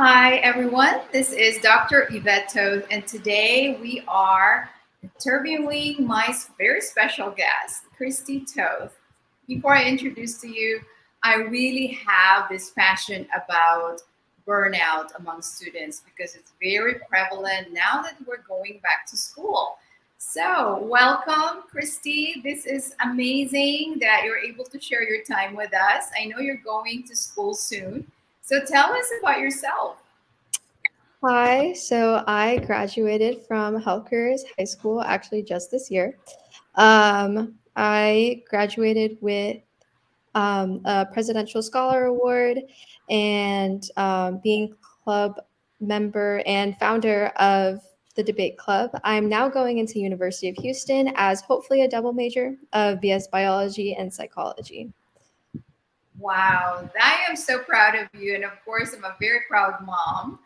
Hi, everyone. This is Dr. Yu-Toth, and today we are interviewing my very special guest, Yu-Toth. Before I introduce to you, I really have this passion about burnout among students because it's very prevalent now that we're going back to school. So, welcome, Christy. This is amazing that you're able to share your time with us. I know you're going to school soon. So tell us about yourself. Hi, so I graduated from Health Careers High School actually just this year. I graduated with a Presidential Scholar Award and being club member and founder of the debate club. I'm now going into University of Houston as hopefully a double major of BS Biology and Psychology. Wow, I am so proud of you. And of course, I'm a very proud mom.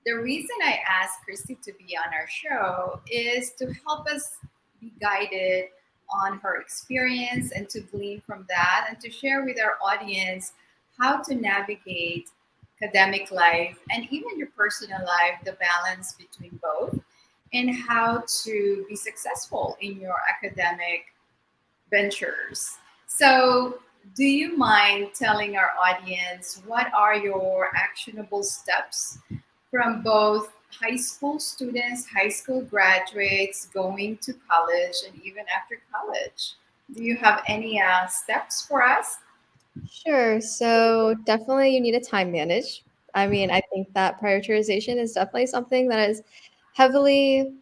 The reason I asked Christy to be on our show is to help us be guided on her experience and to glean from that and to share with our audience how to navigate academic life and even your personal life, the balance between both, and how to be successful in your academic ventures. So, do you mind telling our audience what are your actionable steps from both high school students, high school graduates going to college, and even after college? Do you have any steps for us? Sure. So definitely you need to time manage. I mean, I think that prioritization is definitely something that is heavily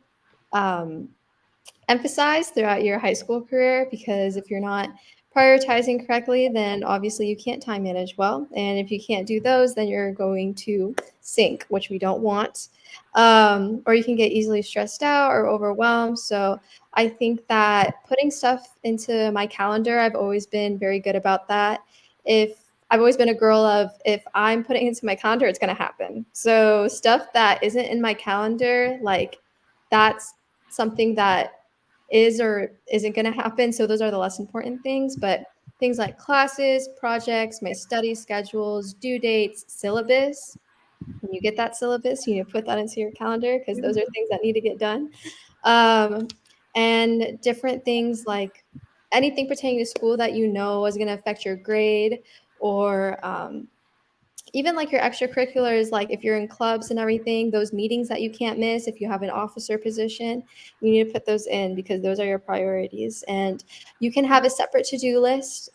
um, emphasized throughout your high school career because if you're not prioritizing correctly, then obviously you can't time manage well. And if you can't do those, then you're going to sink, which we don't want. Or you can get easily stressed out or overwhelmed. So I think that putting stuff into my calendar, I've always been very good about that. If I've always been a girl of if I'm putting it into my calendar, it's going to happen. So stuff that isn't in my calendar, like that's something that is or isn't going to happen. So those are the less important things. But things like classes, projects, my study schedules, due dates, syllabus. When you get that syllabus, you need to put that into your calendar because those are things that need to get done. Um, and different things like anything pertaining to school that you know is going to affect your grade or even like your extracurriculars, like if you're in clubs and everything, those meetings that you can't miss, if you have an officer position, you need to put those in because those are your priorities. And you can have a separate to-do list,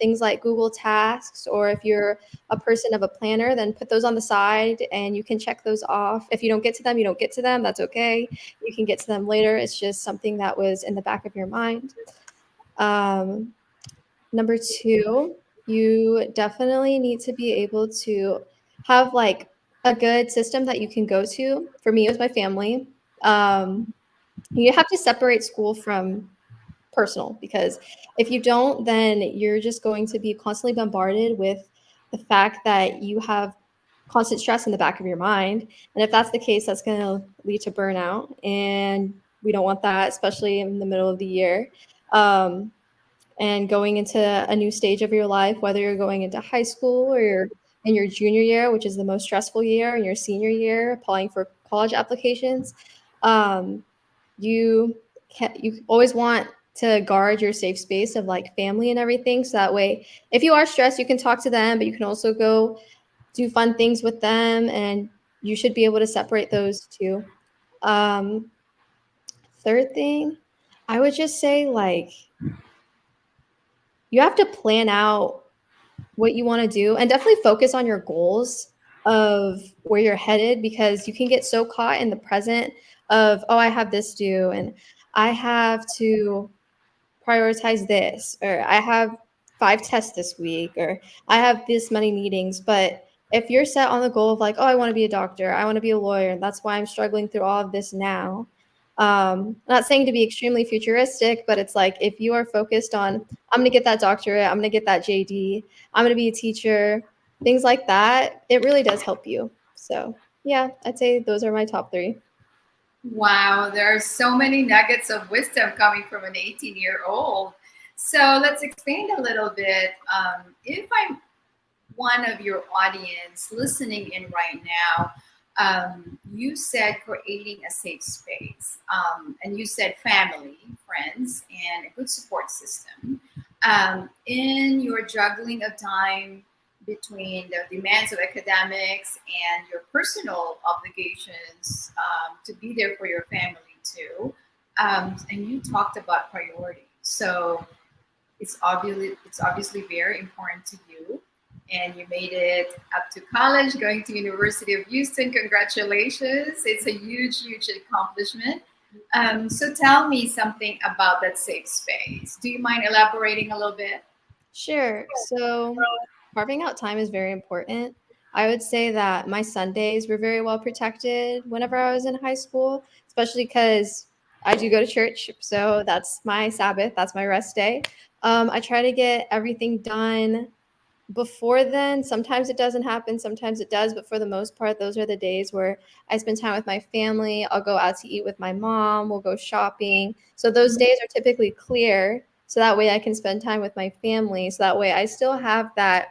things like Google Tasks, or if you're a person of a planner, then put those on the side and you can check those off. If you don't get to them, you don't get to them. That's okay. You can get to them later. It's just something that was in the back of your mind. Um, Number two, you definitely need to be able to have like a good system that you can go to. For me, it was my family. Um, you have to separate school from personal because if you don't, then you're just going to be constantly bombarded with the fact that you have constant stress in the back of your mind. And if that's the case, that's going to lead to burnout. And we don't want that, especially in the middle of the year. Um, and going into a new stage of your life, whether you're going into high school or you're in your junior year, which is the most stressful year, and your senior year, applying for college applications, um, you always want to guard your safe space of like family and everything. So that way, if you are stressed, you can talk to them, but you can also go do fun things with them, and you should be able to separate those two. Um, Third thing, I would just say like you have to plan out what you want to do and definitely focus on your goals of where you're headed because you can get so caught in the present of, oh, I have this due and I have to prioritize this, or I have 5 tests this week, or I have this many meetings. But if you're set on the goal of like, oh, I want to be a doctor, I want to be a lawyer, and that's why I'm struggling through all of this now. I'm not saying to be extremely futuristic, but it's like if you are focused on, I'm going to get that doctorate, I'm going to get that JD, I'm going to be a teacher, things like that, it really does help you. So, yeah, I'd say those are my top three. Wow, there are so many nuggets of wisdom coming from an 18-year-old. So let's expand a little bit. If I'm one of your audience listening in right now, you said creating a safe space, and you said family, friends, and a good support system. In your juggling of time between the demands of academics and your personal obligations, to be there for your family too. And you talked about priorities. So it's obviously very important to you, and you made it up to college, going to University of Houston. Congratulations! It's a huge accomplishment. So tell me something about that safe space. Do you mind elaborating a little bit? Sure. So carving out time is very important. I would say that my Sundays were very well protected whenever I was in high school, especially because I do go to church. So that's my Sabbath, that's my rest day. I try to get everything done before then. Sometimes it doesn't happen, sometimes it does, but for the most part, those are the days where I spend time with my family. I'll go out to eat with my mom, we'll go shopping. So those days are typically clear. So that way I can spend time with my family. So that way I still have that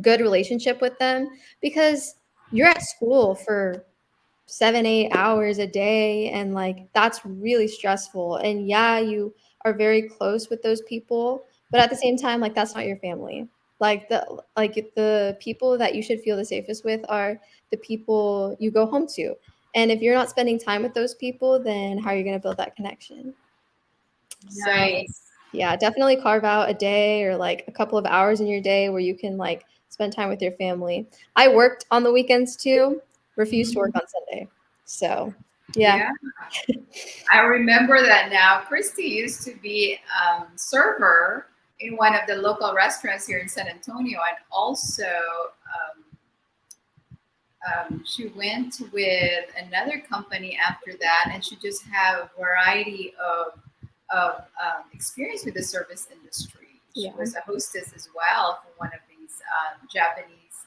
good relationship with them because you're at school for 7, 8 hours a day, and like that's really stressful. And yeah, you are very close with those people, but at the same time, like that's not your family. Like the people that you should feel the safest with are the people you go home to. And if you're not spending time with those people, then how are you going to build that connection? So Nice. yeah, definitely carve out a day or like a couple of hours in your day where you can like spend time with your family. I worked on the weekends too, refused to work Mhm. on Sunday. So yeah, Yeah, I remember that now. Christy used to be server in one of the local restaurants here in San Antonio, and also she went with another company after that, and she just have a variety of experience with the service industry. She yeah, was a hostess as well for one of these Japanese,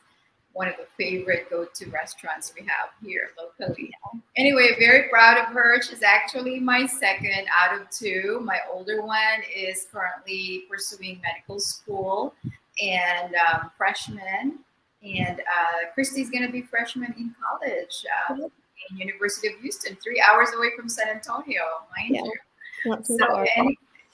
one of the favorite go-to restaurants we have here locally. Anyway, very proud of her. She's actually my second out of two. My older one is currently pursuing medical school and freshman, and Christy's going to be freshman in college in University of Houston, 3 hours away from San Antonio, mind yeah, you. not too So, far.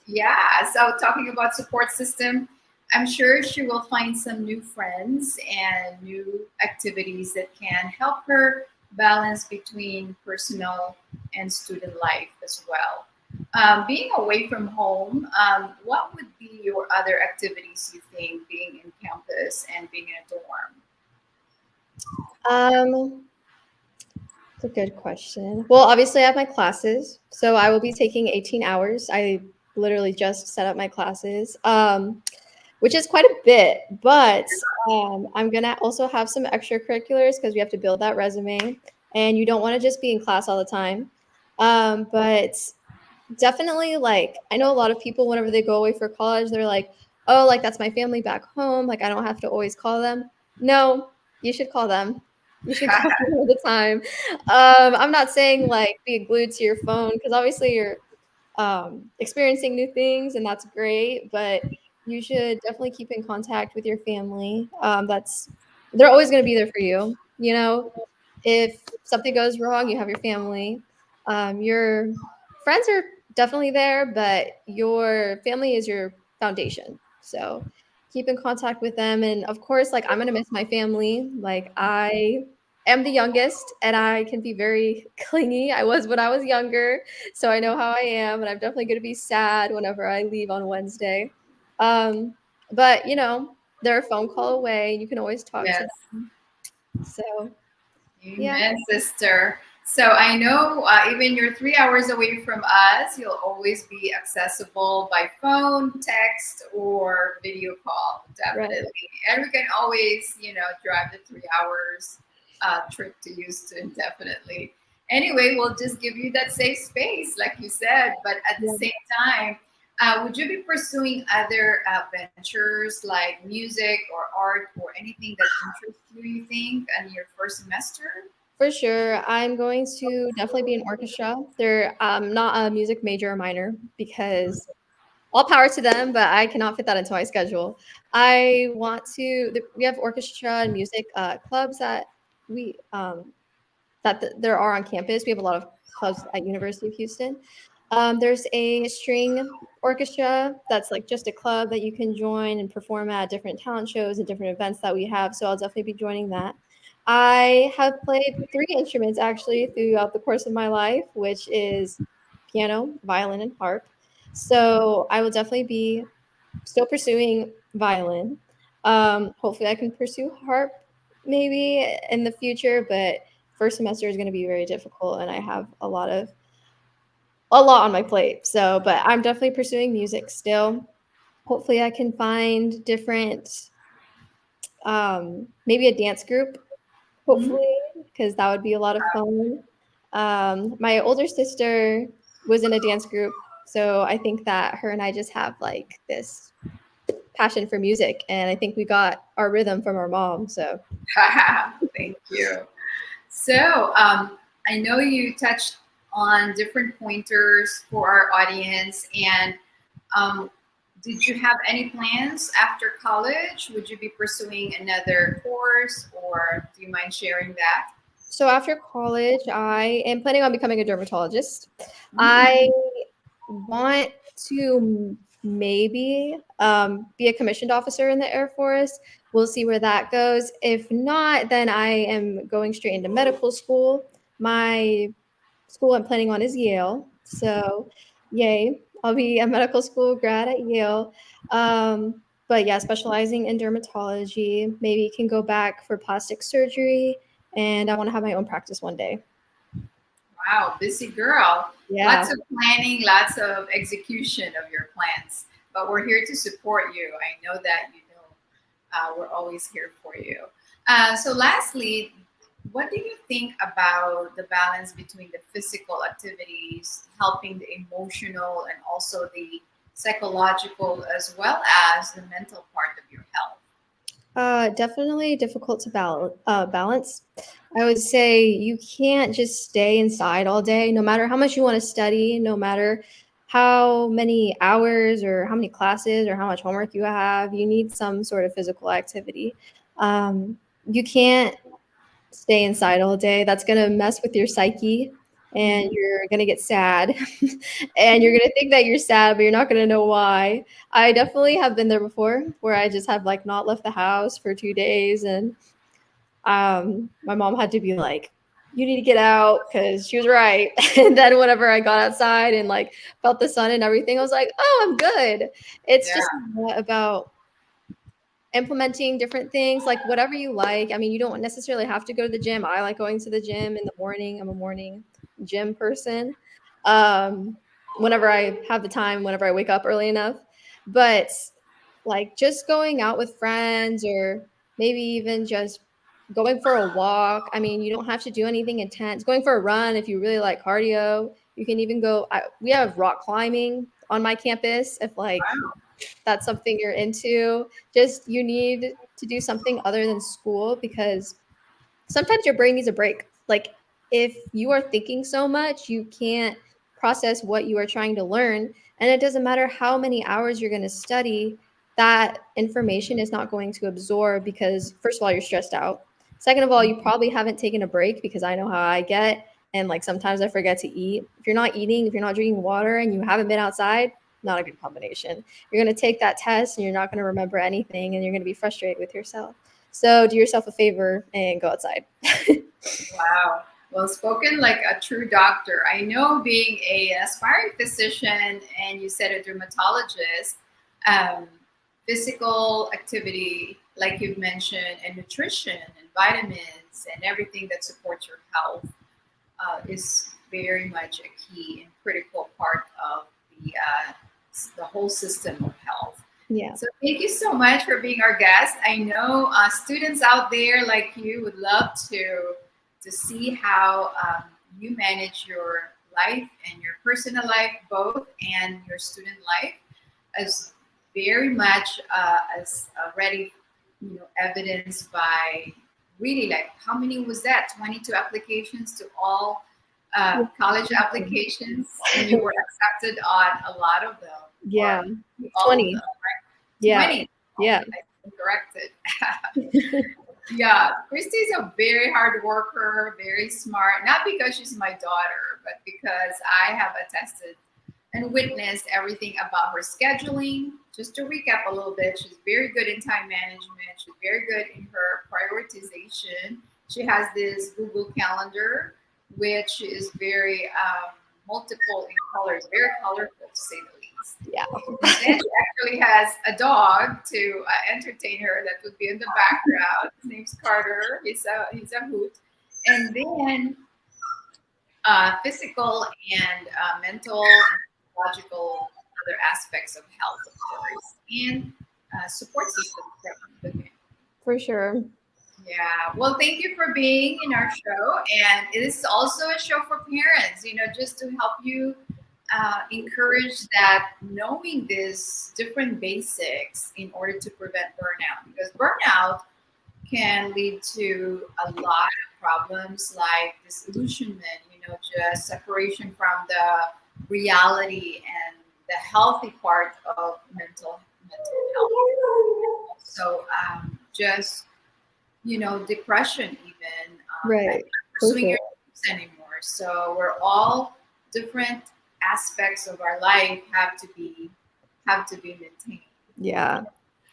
yeah, so talking about support system, I'm sure she will find some new friends and new activities that can help her balance between personal and student life as well. Being away from home, what would be your other activities you think being in campus and being in a dorm? Um, it's a good question. Well, obviously I have my classes, so I will be taking 18 hours. I literally just set up my classes. Which is quite a bit, but I'm gonna also have some extracurriculars because we have to build that resume, and you don't want to just be in class all the time. But definitely, like I know a lot of people whenever they go away for college, they're like, "Oh, like that's my family back home. Like I don't have to always call them." No, you should call them. You should call them all the time. I'm not saying like be glued to your phone because obviously you're experiencing new things, and that's great. But you should definitely keep in contact with your family. That's they're always going to be there for you. You know, if something goes wrong, you have your family. Your friends are definitely there, but your family is your foundation. So keep in contact with them. And of course, like I'm going to miss my family. Like I am the youngest and I can be very clingy. I was when I was younger. So I know how I am. And I'm definitely going to be sad whenever I leave on Wednesday. Um, but, they're a phone call away. You can always talk to Yes. them. So, yeah. Amen, sister. So I know even you're 3 hours away from us, you'll always be accessible by phone, text, or video call. Right. Definitely. And we can always, drive the 3 hours trip to Houston, definitely. Anyway, we'll just give you that safe space, like you said. But at the Yeah. same time, would you be pursuing other ventures like music or art or anything that interests you, you think, in your first semester? For sure. I'm going to definitely be in orchestra. They're not a music major or minor because all power to them, but I cannot fit that into my schedule. I want to. We have orchestra and music clubs we there are on campus. We have a lot of clubs at University of Houston. There's a string orchestra that's like just a club that you can join and perform at different talent shows and different events that we have. So I'll definitely be joining that. I have played three instruments actually throughout the course of my life, which is piano, violin, and harp. So I will definitely be still pursuing violin. Hopefully, I can pursue harp maybe in the future, but first semester is going to be very difficult, and I have a lot on my plate. So, but I'm definitely pursuing music still. Hopefully, I can find different, maybe a dance group. Mhm. Hopefully, because that would be a lot of fun. My older sister was in a dance group, so I think that her and I just have like this passion for music, and I think we got our rhythm from our mom. So Thank you. So, I know you touched on different pointers for our audience, and um, did you have any plans after college? Would you be pursuing another course, or do you mind sharing that? so after college, I am planning on becoming a dermatologist. Mm, I want to maybe be a commissioned officer in the Air Force. We'll see where that goes. If not, then I am going straight into medical school. My school I'm planning on is Yale. So, yay. I'll be a medical school grad at Yale. But yeah, specializing in dermatology. Maybe can go back for plastic surgery. And I want to have my own practice one day. wow, busy girl. Yeah. Lots of planning, lots of execution of your plans. But we're here to support you. I know that you know we're always here for you. So, lastly, what do you think about the balance between the physical activities, helping the emotional, and also the psychological, as well as the mental part of your health? Definitely difficult to balance. I would say you can't just stay inside all day, no matter how much you want to study, no matter how many hours or how many classes or how much homework you have. You need some sort of physical activity. Um, you can't stay inside all day. That's going to mess with your psyche and Mhm. you're going to get sad and you're going to think that you're sad, but you're not going to know why. I definitely have been there before where I just have like not left the house for 2 days and my mom had to be like, you need to get out because she was right. And then whenever I got outside and like felt the sun and everything, I was like, oh, I'm good. It's Yeah, just about implementing different things, like whatever you like. I mean, you don't necessarily have to go to the gym. I like going to the gym in the morning. I'm a morning gym person. Um, whenever I have the time, whenever I wake up early enough. But like just going out with friends or maybe even just going for a walk. I mean, you don't have to do anything intense. Going for a run if you really like cardio. You can even go. We have rock climbing on my campus. If like wow. that's something you're into. Just you need to do something other than school because sometimes your brain needs a break. Like if you are thinking so much, you can't process what you are trying to learn. And it doesn't matter how many hours you're going to study, that information is not going to absorb because, first of all, you're stressed out. Second of all, you probably haven't taken a break because I know how I get. And like sometimes I forget to eat. If you're not eating, if you're not drinking water and you haven't been outside, not a good combination. You're going to take that test and you're not going to remember anything and you're going to be frustrated with yourself. So do yourself a favor and go outside. Wow. Well spoken like a true doctor. I know being a aspiring physician and you said a dermatologist, um, physical activity, like you've mentioned, and nutrition and vitamins and everything that supports your health is very much a key and critical part of the whole system of health. Yeah. So thank you so much for being our guest. I know students out there like you would love to see how you manage your life and your personal life both, and your student life, as very much as already evidenced by really like how many was that 22 applications to all college applications, and you were accepted on a lot of them. Yeah. or all of 20. them, right? Yeah. 20. Oh, Yeah. I stand corrected. Yeah, Christy's a very hard worker, very smart, not because she's my daughter, but because I have attested and witnessed everything about her scheduling. Just to recap a little bit, she's very good in time management. She's very good in her prioritization. She has this Google Calendar, which is very multiple in colors, very colorful to say the least. Yeah. And then she actually has a dog to entertain her that would be in the background. His name's Carter. He's a hoot. And then physical and mental and psychological other aspects of health, of course, and support system from the family. For sure. Yeah. Well, thank you for being in our show. And this is also a show for parents, just to help you encourage that knowing these different basics in order to prevent burnout. Because burnout can lead to a lot of problems like disillusionment, just separation from the reality and the healthy part of mental health. So just depression even, and Right. not For pursuing sure. your dreams anymore. So we're all different aspects of our life have to be maintained. Yeah.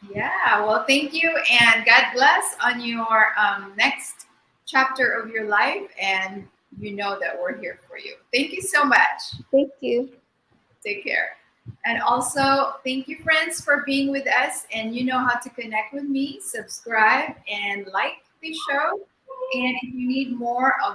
Yeah, well, thank you, and God bless on your next chapter of your life. And you know that we're here for you. Thank you so much. Thank you. Take care. And also, thank you, friends, for being with us. And you know how to connect with me. Subscribe and like the show. And if you need more of